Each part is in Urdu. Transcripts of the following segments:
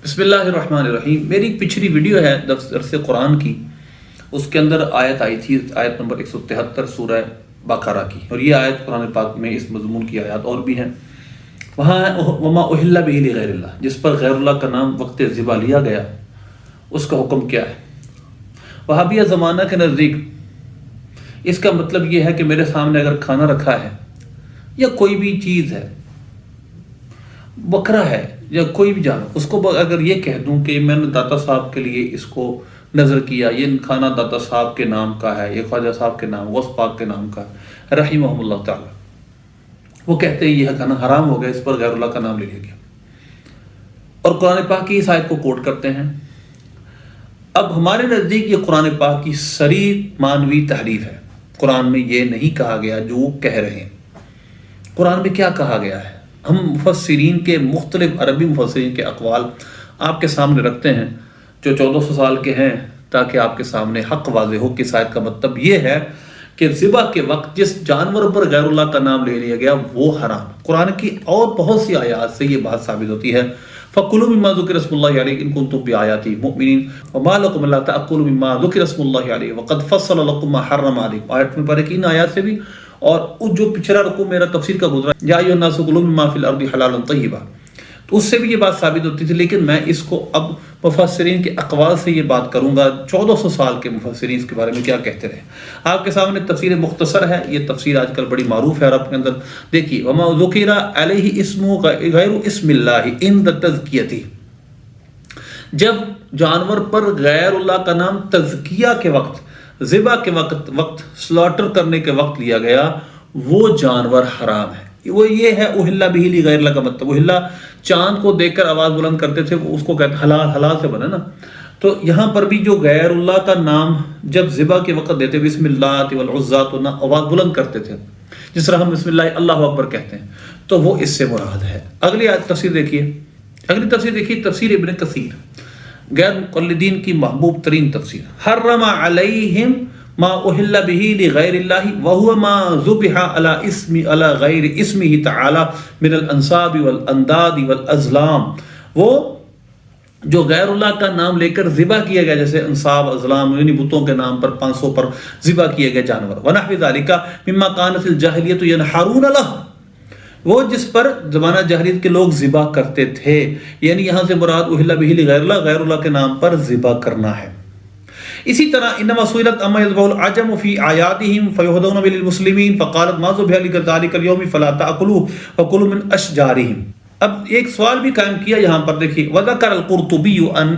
بسم اللہ الرحمن الرحیم۔ میری پچھلی ویڈیو ہے درس قرآن کی، اس کے اندر آیت آئی تھی، آیت نمبر 173 سورہ بقرہ کی، اور یہ آیت قرآن پاک میں اس مضمون کی آیات اور بھی ہیں۔ وہاں ہے وما اہل بہ لغیر اللہ، جس پر غیر اللہ کا نام وقت ذبح لیا گیا، اس کا حکم کیا ہے؟ وہابیہ زمانہ کے نزدیک اس کا مطلب یہ ہے کہ میرے سامنے اگر کھانا رکھا ہے یا کوئی بھی چیز ہے، بکرا ہے یا کوئی بھی جانور، اس کو اگر یہ کہہ دوں کہ میں نے داتا صاحب کے لیے اس کو نظر کیا، یہ کھانا داتا صاحب کے نام کا ہے، یہ خواجہ صاحب کے نام، غوث پاک کے نام کا ہے رحمہ اللہ تعالی، وہ کہتے ہیں یہ کھانا حرام ہو گیا، اس پر غیر اللہ کا نام لے لیا گیا، اور قرآن پاک کی اس آیت کو کوٹ کرتے ہیں۔ اب ہمارے نزدیک یہ قرآن پاک کی صریح معنوی تحریف ہے۔ قرآن میں یہ نہیں کہا گیا جو وہ کہہ رہے ہیں۔ قرآن میں کیا کہا گیا ہے؟ ہم مفسرین کے مختلف عربی مفسرین کے اقوال آپ کے سامنے رکھتے ہیں جو 1400 سال کے ہیں، تاکہ آپ کے سامنے حق واضح ہو کہ شاید کا مطلب یہ ہے کہ ذبح کے وقت جس جانور پر غیر اللہ کا نام لے لیا گیا وہ حرام۔ قرآن کی اور بہت سی آیات سے یہ بات ثابت ہوتی ہے۔ فَكُلُوا مِمَّا ذُكِرَ اسْمُ اللَّهِ عَلَيْهِ إِن كُنتُم بِآيَاتِهِ مُؤْمِنِينَ وَمَا لَكُمْ أَلَّا تَأْكُلُوا مِمَّا ذُكِرَ اسْمُ اللَّهِ عَلَيْهِ وَقَدْ فَصَّلَ لَكُم مَّا حَرَّمَ عَلَيْكُمْ۔ آیت میں پڑھے کہ ان آیات سے بھی، اور جو پچھلا رکوع میرا تفسیر کا گزرا یا ایھا الناس کلوا مما فی الارض حلالا طیبا، تو اس سے بھی یہ بات ثابت ہوتی تھی، لیکن میں اس کو اب مفسرین کے اقوال سے یہ بات کروں گا، 1400 سال کے مفسرین اس کے بارے میں کیا کہتے رہے۔ آپ کے سامنے تفسیر مختصر ہے، یہ تفسیر آج کل بڑی معروف ہے عرب کے اندر۔ دیکھیے وما ذکر علیہ اسم غیر اسم اللہ عند تزکیہ، جب جانور پر غیر اللہ کا نام تزکیہ کے وقت، ذبح کے وقت سلاٹر کرنے کے وقت لیا گیا، وہ جانور حرام ہے۔ وہ یہ ہے اہل بہ لغیر اللہ کا مطلب، اہل چاند کو دیکھ کر آواز بلند کرتے تھے، اس کو کہتے حلال، حلال سے بنا نا۔ تو یہاں پر بھی جو غیر اللہ کا نام جب ذبح کے وقت دیتے، بسم اللہ والعزیٰ، تو آواز بلند کرتے تھے، جس طرح ہم بسم اللہ اللہ اکبر کہتے ہیں، تو وہ اس سے مراد ہے۔ اگلی تفسیر دیکھیے، اگلی تفسیر دیکھیے، تفسیر ابن کثیر، غیر مقلدین کی محبوب ترین تفسیر۔ حرم علیہم ما اہل بہ لغیر اللہ وہو ما ذبح علی غیر اسمہ تعالی من الانصاب والانداد والازلام، وہ جو غیر اللہ کا نام لے کر ذبح کیا گیا، جیسے انصاب، ازلام، یعنی بتوں کے نام پر 500 پر ذبح کیے گئے جانور، ونحو ذالک مما کانت الجاہلیۃ ینحرون لہ، وہ جس پر زمانہ جاہلیت کے لوگ ذبح کرتے تھے، یعنی یہاں سے مراد اہل بہ لغیر اللہ، غیر اللہ کے نام پر ذبح کرنا ہے۔ اسی طرح انما سئلت اما يذبح العجم في اعيادهم فيهدون للمسلمين فقالت ما ذبح لذلك اليوم فلا تاكلوه وكلوا من اشجارهم۔ اب ایک سوال بھی قائم کیا یہاں پر، دیکھیے وذكر القرطبي عن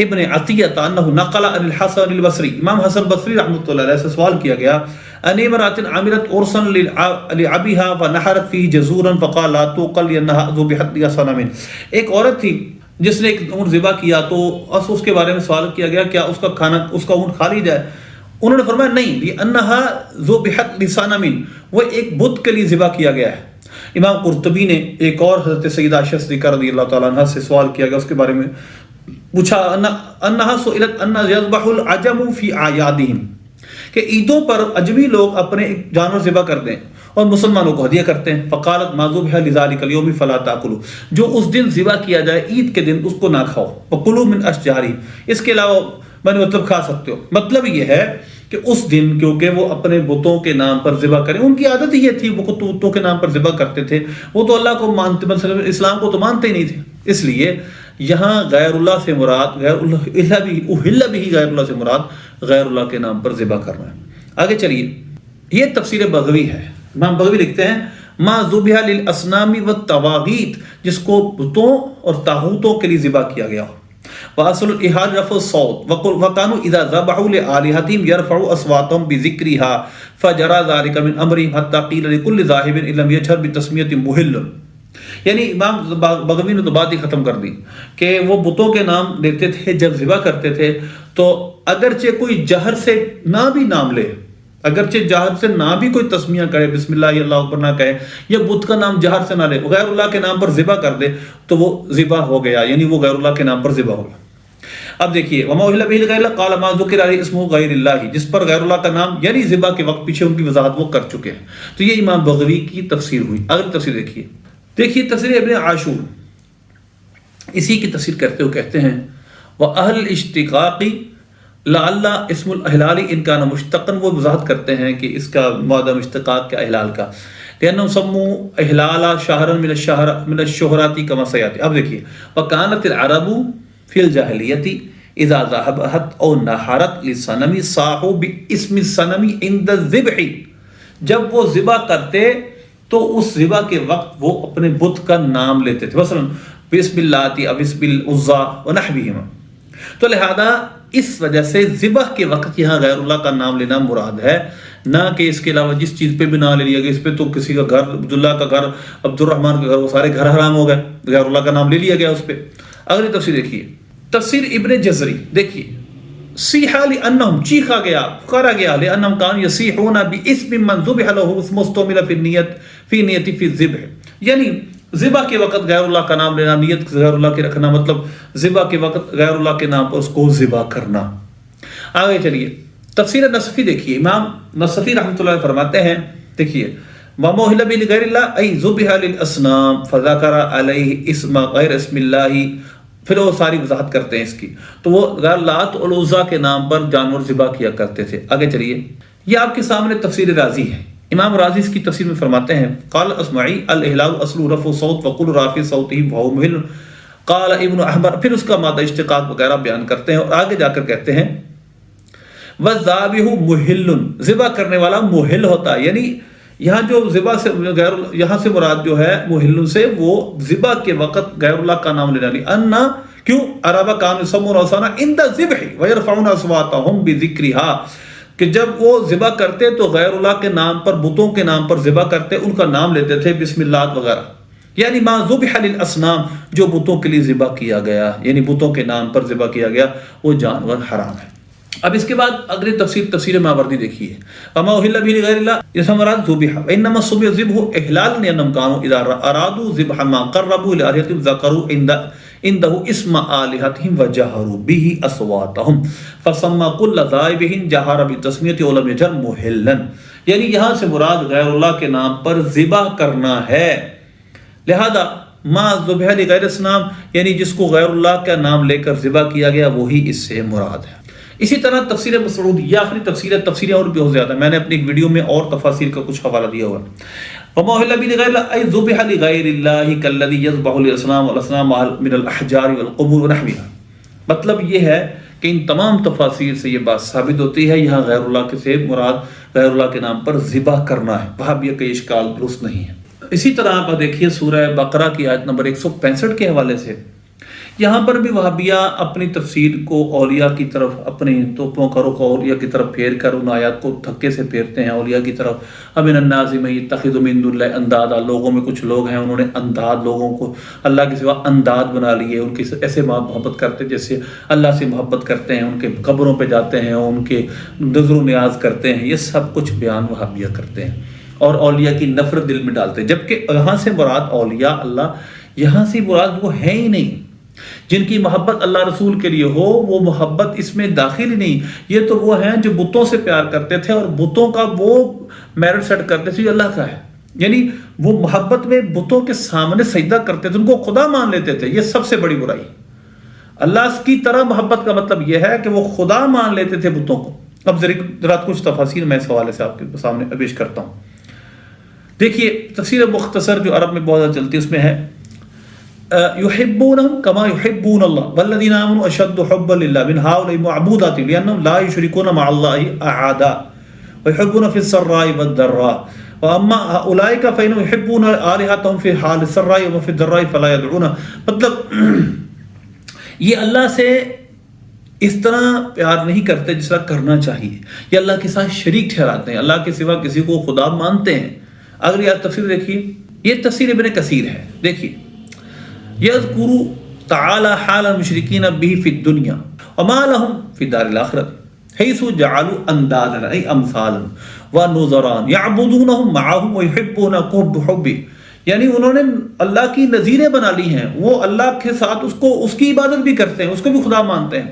ابن عطیہ انه نقل عن الحسن البصری، امام حسن بصری رحمۃ اللہ علیہ سے سوال کیا گیا، ان امرأة عملت عرسا لعبها ونحرت فيه جزورا فقال لا تؤكل لانها ذبحت لصنم۔ ایک عورت تھی جس نے ایک اونٹ ذبح کیا، تو اس کے بارے میں سوال کیا گیا کیا اس کا کھانا، اس کا اونٹ کھا لی جائے؟ انہوں نے فرمایا نہیں، لأنها ذبحت لصنم، وہ ایک بت کے لیے ذبح کیا گیا ہے۔ امام قرطبی نے ایک اور حضرت سیدہ عائشہ صدیقہ رضی اللہ تعالیٰ عنہ سے سوال کیا گیا، اس کے بارے میں پوچھا، انہا سئلت ان یذبح العجم فی اعیادہم، کہ عیدوں پر اجمی لوگ اپنے جانور ذبح کرتے ہیں اور مسلمانوں کو ہدیہ کرتے ہیں۔ فقالت ما ذبح لذلک اليوم فلا تاکلوا، جو اس دن ذبح کیا جائے عید کے دن، اس کو نہ کھاؤ، وکلوا من اشجارہم، اس کے علاوہ میں نے مطلب کھا سکتے ہو۔ مطلب یہ ہے کہ اس دن کیونکہ وہ اپنے بتوں کے نام پر ذبح کریں، ان کی عادت ہی یہ تھی، وہ بتوں کے نام پر ذبح کرتے تھے، وہ تو اللہ کو مانتے، مطلب اسلام کو تو مانتے ہی نہیں تھے، اس لیے یہاں غیر اللہ سے مراد، غیر اللہ اہل بھی غیر اللہ سے مراد غیر اللہ کے نام پر ذبح کرنا ہے۔ آگے چلیے، یہ تفسیر بغوی ہے۔ امام بغوی لکھتے ہیں ما ذبح للاصنام والطواغیت، جس کو بتوں اور طاغوتوں کے لیے ذبح کیا گیا ہو۔ واصل الاحاد رفع الصوت وكانوا اذا ذبحوا لآلهتهم يرفعوا اصواتهم بذكرها فجرى ذلك من امرهم حتى قيل لكل ذاهب ان لم يجهر بتسميه محل، یعنی امام بغوی نے تو بات ہی ختم کر دی کہ وہ بتوں کے نام لیتے تھے جب ذبح کرتے تھے، تو اگرچہ کوئی جہر سے نہ بھی نام لے، اگرچہ جہر سے نہ بھی کوئی تسمیہ کرے، بسم اللہ اللہ اکبر نہ کہے، یا بت کا نام جہر سے نہ لے، غیر اللہ کے نام پر ذبح کر دے، تو وہ ذبح ہو گیا، یعنی وہ غیر اللہ کے نام پر ذبح ہو گیا۔ اب دیکھیے وما اہل بہ لغیر اللہ قال ما ذکر علیہ اسم غیر اللہ، جس پر غیر اللہ کا نام، یعنی ذبح کے وقت پیچھے ان کی وضاحت وہ کر چکے ہیں۔ تو یہ امام بغوی کی تفسیر ہوئی۔ اگلی تفسیر دیکھیے، تفسیر ابن عاشور، اسی کی تفسیر کرتے ہوئے کہتے ہیں وَأَهْلُ الْاشْتِقَاقِ لَعَلَّ اسم الْإِحْلَالِ إِنْ كَانَ مُشْتَقًا، وہ وضاحت کرتے ہیں کہ اس کا مادہ اشتقاق کا احلال کا، لأنهم سموا إحلال شهرا من الشهرات كما سيأتي. اب دیکھیے وكانت العرب في الجاهلية إذا ذهبت أو نحرت للصنم صاحوا باسم الصنم عند الذبح، جب وہ ذبح کرتے تو اس ذبح کے وقت وہ اپنے بت کا نام لیتے تھے، مثلا بسم اللہ اب بسم العزا ونحوہما. تو لہذا اس وجہ سے ذبح کے وقت یہاں غیر اللہ کا نام لینا مراد ہے، نہ کہ اس کے علاوہ جس چیز پہ بھی نام لے لیا گیا. اس پہ تو کسی کا گھر عبداللہ کا گھر، عبد الرحمن کا گھر، وہ سارے گھر حرام ہو گئے، غیر اللہ کا نام لے لیا گیا اس پہ. اگلی تفسیر دیکھیے، تفسیر ابن جزری دیکھیے، صیحا لأنہم چیخا گیا، پکارا گیا، لأنہم کانوا یصیحون باسم من ذبح له اسم مستعمل فی نیت فی الذبح، یعنی ذبح کے وقت غیر اللہ کا نام لینا، نیت غیر اللہ کے رکھنا، مطلب ذبح کے وقت غیر اللہ کے نام پر اس کو ذبح کرنا. آگے چلیے تفسیر نصفی دیکھیے، امام نصفی رحمۃ اللہ علیہ فرماتے ہیں، دیکھیے وَمَوْهِلَ بِغَيْرِ اللَّهِ أَيْ ذُبِحَ لِلْأَصْنَامِ فَذَكَرَ عَلَيْهِ اسْمَ غَيْرِ اسْمِ اللَّهِ. پھر وہ ساری وضاحت کرتے ہیں اس کی، تو وہ غیر لات اور العزیٰ کے نام پر جانور ذبح کیا کرتے تھے. آگے چلیے، یہ آپ کے سامنے تفسیر رازی ہے. امام راضی اس کی تفسیر میں فرماتے ہیں قال اسمعی الاحلال اصل رفع صوت وقل رافع صوته وهو مهل. قال ابن احمر، پھر اس کا مادہ اشتقاق وغیرہ بیان کرتے ہیں اور آگے جا کر کہتے ہیں والذابح محل، ذبح کرنے والا محل ہوتا ہے. یعنی یہاں جو ذبح سے غیر، یہاں سے مراد جو ہے محل سے وہ ذبح کے وقت غیر اللہ کا نام لینا نہیں. انا کیوں عرب کانوا یسمون الاوثان عند الذبح ويرفعون اصواتهم بذکرها، کہ جب وہ ذبح کرتے تو غیر اللہ کے نام پر، بتوں کے نام پر ذبح کرتے، ان کا نام لیتے تھے بسم اللہ وغیرہ. یعنی ما ذبح للاصنام، جو بتوں کے لیے ذبح کیا گیا، یعنی بتوں کے نام پر ذبح کیا گیا وہ جانور حرام ہے. اب اس کے بعد اگلی تفسیر ماوردی دیکھیے، وما احل به لغیر اللہ، اس مراد ذبح، انما سمي الذبح احلالا لانهم كانوا اذا ارادوا ذبح ما قربوا لآلهتهم ذكروا عنده اسم آلهتهم وجهروا به اصواتهم فسمى كل ذابح جهر بتسميته ولم يجهر محلا. یعنی یہاں سے مراد غیر اللہ کے نام پر ذبح کرنا ہے، لہذا ما ذبح لغیر الاسنام، یعنی جس کو غیر اللہ کا نام لے کر ذبح کیا گیا وہی اس سے مراد ہے. اسی طرح تفسیر مسعود، یہ آخری تفسیر ہے، تفسیریں اور بھی بہت زیادہ، میں نے اپنی ایک ویڈیو میں اور تفاسیر کا کچھ حوالہ دیا ہوا ہے. وما احل به لغیر اللہ ای ذبح لغیر اللہ کالذی یذبح للاصنام والاصنام من الاحجار والقبور ونحوها. مطلب یہ ہے کہ ان تمام تفاسیر سے یہ بات ثابت ہوتی ہے یہاں غیر اللہ کے سے مراد غیر اللہ کے نام پر ذبح کرنا ہے، وہاں بھی کوئی اشکال درست نہیں ہے. اسی طرح آپ دیکھیے سورہ بقرہ کی آیت نمبر 165 کے حوالے سے، یہاں پر بھی وہابیہ اپنی تفسیر کو اولیاء کی طرف، اپنی توپوں کا رخ اولیاء کی طرف پھیر کر ان آیات کو دھکے سے پھیرتے ہیں اولیاء کی طرف. امن الناس من یتخذ من دون اللہ اندادا، لوگوں میں کچھ لوگ ہیں انہوں نے انداد، لوگوں کو اللہ کے سوا انداد بنا لیے، ان کی ایسے محبت کرتے جیسے اللہ سے محبت کرتے ہیں، ان کے قبروں پہ جاتے ہیں، ان کے نظر و نیاز کرتے ہیں. یہ سب کچھ بیان وہابیہ کرتے ہیں اور اولیاء کی نفرت دل میں ڈالتے ہیں، جبکہ یہاں سے مراد اولیاء اللہ، یہاں سے مراد وہ ہے ہی نہیں. جن کی محبت اللہ رسول کے لیے ہو وہ محبت اس میں داخل ہی نہیں. یہ تو وہ ہیں جو بتوں سے پیار کرتے تھے اور بتوں کا وہ میرٹ سیٹ کرتے تھے جو اللہ کا ہے، یعنی وہ محبت میں بتوں کے سامنے سجدہ کرتے تھے، ان کو خدا مان لیتے تھے. یہ سب سے بڑی برائی. اللہ کی طرح محبت کا مطلب یہ ہے کہ وہ خدا مان لیتے تھے بتوں کو. اب ذرا کچھ تفاسیر میں اس حوالے سے آپ کے سامنے پیش کرتا ہوں. دیکھیے تفسیر مختصر جو عرب میں بہت زیادہ چلتی ہے، اس میں ہے يحبونهم كما يحبون الله والذين آمنوا أشد حبا لله من هؤلاء معبودات لأنهم لا يشركون مع الله أحدا ويحبون في السراء والضراء وأما أولئك فإنهم يحبون آلهتهم في حال السراء وفي الضراء فلا يدعون. مطلب یہ اللہ سے اس طرح پیار نہیں کرتے جس طرح کرنا چاہیے، یہ اللہ کے ساتھ شریک ٹھہراتے ہیں، اللہ کے سوا کسی کو خدا مانتے ہیں. اگر یہ تفسیر دیکھیے، یہ تفسیر ابن کثیر ہے. دیکھیے یذکر تعالی حال المشرکین به فی الدنیا وما لهم فی دار الاخرۃ حیث جعلوا اندادا ای امثالا ونظران یعبدونهم معهم ویحبونهم حبی. یعنی انہوں نے اللہ کی نظیریں بنا لی ہیں، وہ اللہ کے ساتھ اس کی عبادت بھی کرتے ہیں، اس کو بھی خدا مانتے ہیں،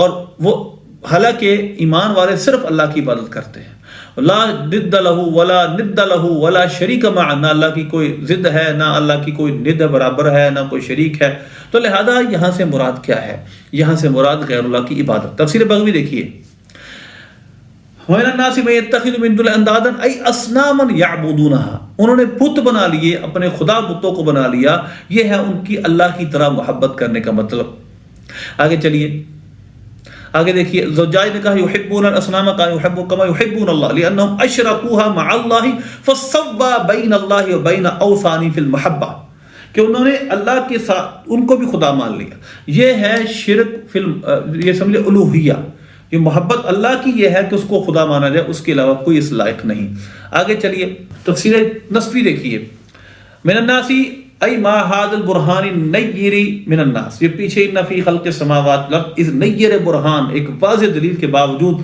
اور وہ حالانکہ ایمان والے صرف اللہ کی عبادت کرتے ہیں. لا ند لہ ولا ند لہ ولا شریک معہ، نہ اللہ کی کوئی ضد ہے، نہ اللہ کی کوئی ند برابر ہے، نہ کوئی شریک ہے. تو لہذا یہاں سے مراد کیا ہے؟ یہاں سے مراد غیر اللہ کی عبادت. تفسیر بغوی دیکھیے، وَمِنَ النَّاسِ مَن يَتَّخِذُ مِن دُونِ اللَّهِ أَندَادًا أَيْ أَصْنَامًا يَعْبُدُونَهَا، انہوں نے بت بنا لیے، اپنے خدا بتوں کو بنا لیا. یہ ہے ان کی اللہ کی طرح محبت کرنے کا مطلب. آگے چلیے، آگے دیکھیے، زوجائے نے کہا یحبون الاصنام کما یحبون اللہ لانهم اشرکوها مع اللہ فسوى بین اللہ وبین اوثانی فی المحبہ، کہ انہوں نے اللہ کے ساتھ ان کو بھی خدا مان لیا. یہ ہے شرک فی یہ سمجھے الوہیہ. یہ محبت اللہ کی یہ ہے کہ اس کو خدا مانا جائے، اس کے علاوہ کوئی اس لائق نہیں. آگے چلیے، تفسیر نصفی دیکھیے، من الناس ای ما هذا البرہان النیر من الناس، یہ پیچھے ان فی خلق السماوات والارض، اس نیر برہان ایک واضح دلیل کے باوجود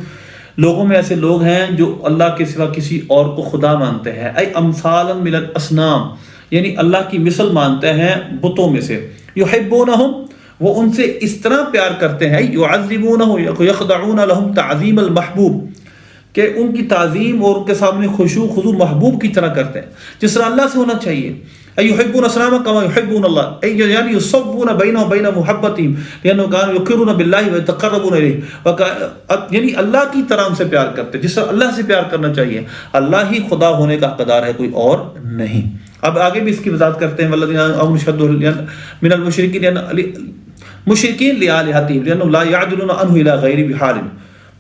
لوگوں میں ایسے لوگ ہیں جو اللہ کے سوا کسی اور کو خدا مانتے ہیں. ای امثالا من الاصنام، یعنی اللہ کی مثل مانتے ہیں بتوں میں سے. یحبونہم، وہ ان سے اس طرح پیار کرتے ہیں، یعظمونہ یخضعون لہم تعظیم المحبوب، کہ ان کی تعظیم اور ان کے سامنے خشوع خضوع محبوب کی طرح کرتے ہیں جس طرح اللہ سے ہونا چاہیے. یحبون الاصنام کما یحبون اللہ، یعنی یصفون بینہ وبین محبتہم لانہ کانوا یقرون باللہ ویتقربون الیہ، یعنی اللہ کی طرح ان سے پیار کرتے جس طرح اللہ سے پیار کرنا چاہیے. اللہ ہی خدا ہونے کا حقدار ہے، کوئی اور نہیں. اب آگے بھی اس کی وضاحت کرتے ہیں، والذین آمنوا اشد من المشرکین مشرکین لآلہتہم لأنہم لا یعدلون عنہ الی غیر بحال،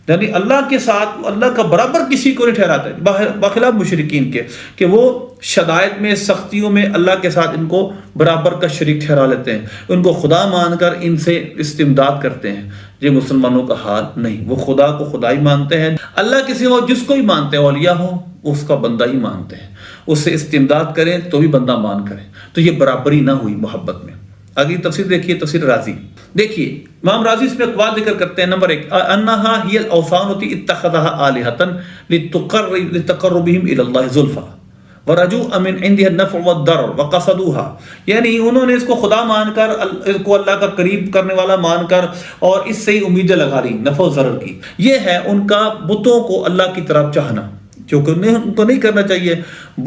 یعنی اللہ کے ساتھ اللہ کا برابر کسی کو نہیں ٹھہراتا، بخلاف مشرکین کے کہ وہ شدائد میں سختیوں میں اللہ کے ساتھ ان کو برابر کا شریک ٹھہرا لیتے ہیں، ان کو خدا مان کر ان سے استمداد کرتے ہیں. یہ مسلمانوں کا حال نہیں، وہ خدا کو خدا ہی مانتے ہیں. اللہ کے سوا جس کو ہی مانتے ہیں، اولیاء ہو اس کا بندہ ہی مانتے ہیں، اس سے استمداد کریں تو بھی بندہ مان کریں. تو یہ برابری نہ ہوئی محبت میں. آگے تفسیر دیکھیے، تفسیر رازی دیکھیے، امام رازی اس میں اقوال ذکر کرتے ہیں. نمبر 1، انہا ہی الاوثان التی اتخذها آلہۃ لتقربهم الی اللہ زلفی ورجوء من عندها النفع والضرر وقصدوها، یعنی انہوں نے اس کو خدا مان کر، اس کو اللہ کا قریب کرنے والا مان کر اور اس سے ہی امیدیں لگا لی نفع و ضرر کی. یہ ہے ان کا بتوں کو اللہ کی طرف چاہنا، جو کہ ان کو نہیں کرنا چاہیے.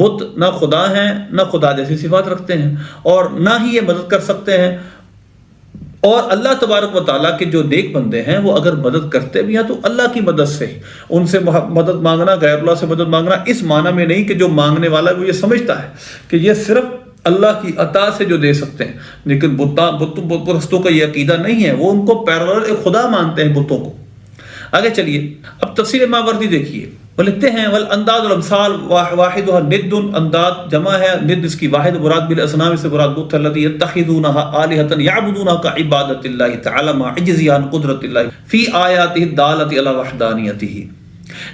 بت نہ خدا ہیں، نہ خدا جیسی صفات رکھتے ہیں، اور نہ ہی یہ مدد کر سکتے ہیں. اور اللہ تبارک و تعالیٰ کے جو نیک بندے ہیں وہ اگر مدد کرتے بھی ہیں تو اللہ کی مدد سے. ان سے مدد مانگنا، غیر اللہ سے مدد مانگنا اس معنی میں نہیں کہ جو مانگنے والا ہے وہ یہ سمجھتا ہے کہ یہ صرف اللہ کی عطا سے جو دے سکتے ہیں، لیکن بت پرستوں کا یہ عقیدہ نہیں ہے، وہ ان کو پیرالل خدا مانتے ہیں بتوں کو. آگے چلیے، اب تفسیر ماوردی دیکھیے، وہ لکھتے ہیں والانداد والامثال واحدها ند، انداد جمع ہے، ند اس کی واحد، مراد بالاصنام سے مراد بت الذی یتخذونها آلہۃ یعبدونها کعبادۃ اللہ تعالی مع عجزہ عن قدرت اللہ فی آیاتہ الدالۃ علی وحدانیتہ،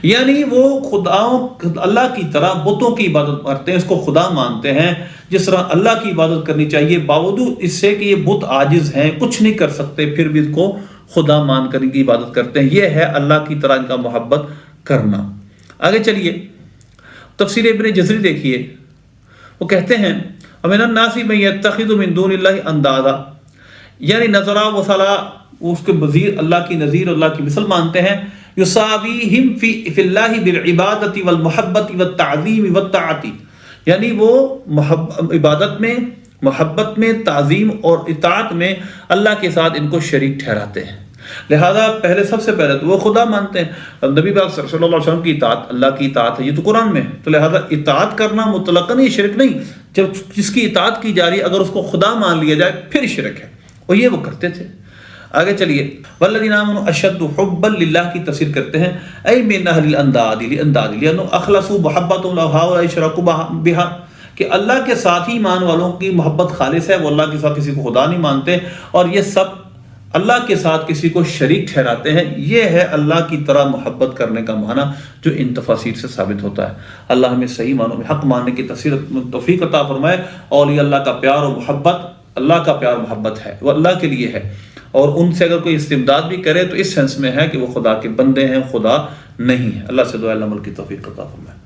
یعنی وہ خداؤں اللہ کی طرح بتوں کی عبادت کرتے ہیں، اس کو خدا مانتے ہیں جس طرح اللہ کی عبادت کرنی چاہیے، باوجود اس سے کہ یہ بت عاجز ہیں، کچھ نہیں کر سکتے، پھر بھی ان کو خدا مان کر ان کی عبادت کرتے ہیں. یہ ہے اللہ کی طرح ان کا محبت کرنا. آگے چلیے، تفسیر ابن جزری دیکھیے، وہ کہتے ہیں ومن الناس من یتخذ من دون اللہ اندادا، یعنی نظرا و صلاح، اس کے مزید اللہ کی نظیر، اللہ کی مثل مانتے ہیں. یساویہم فی اللہ بالعبادۃ والمحبۃ والتعظیم والطاعۃ، یعنی وہ عبادت میں، محبت میں، تعظیم اور اطاعت میں اللہ کے ساتھ ان کو شریک ٹھہراتے ہیں. لہذا پہلے سب سے پہلے تو وہ خدا مانتے ہیں. نبی پاک صلی اللہ علیہ وسلم کی اطاعت اللہ کی اطاعت ہے، یہ تو قرآن میں ہے. تو لہذا اطاعت کرنا مطلقاً یہ شرک نہیں، جب جس کی اطاعت کی جا رہی ہے اگر اس کو خدا مان لیا جائے پھر شرک ہے، اور یہ وہ کرتے تھے. آگے چلیے، والذین آمنوا اشد حبا للہ کی تفسیر کرتے ہیں ای من اہل الانداد لانہ اخلصوا محبۃ لهؤلاء شرکوا بها، کہ اللہ کے ساتھ ہی ایمان والوں کی محبت خالص ہے، وہ اللہ کے ساتھ کسی کو خدا نہیں مانتے، اور یہ سب اللہ کے ساتھ کسی کو شریک ٹھہراتے ہیں. یہ ہے اللہ کی طرح محبت کرنے کا معنی جو ان تفاسیر سے ثابت ہوتا ہے. اللہ ہمیں صحیح معنوں میں حق ماننے کی توفیق عطا فرمائے. اولیاء اللہ کا پیار و محبت، اللہ کا پیار محبت ہے، وہ اللہ کے لیے ہے، اور ان سے اگر کوئی استمداد بھی کرے تو اس سینس میں ہے کہ وہ خدا کے بندے ہیں، خدا نہیں ہے. اللہ سے دعا عمل کی توفیق عطا فرمائے.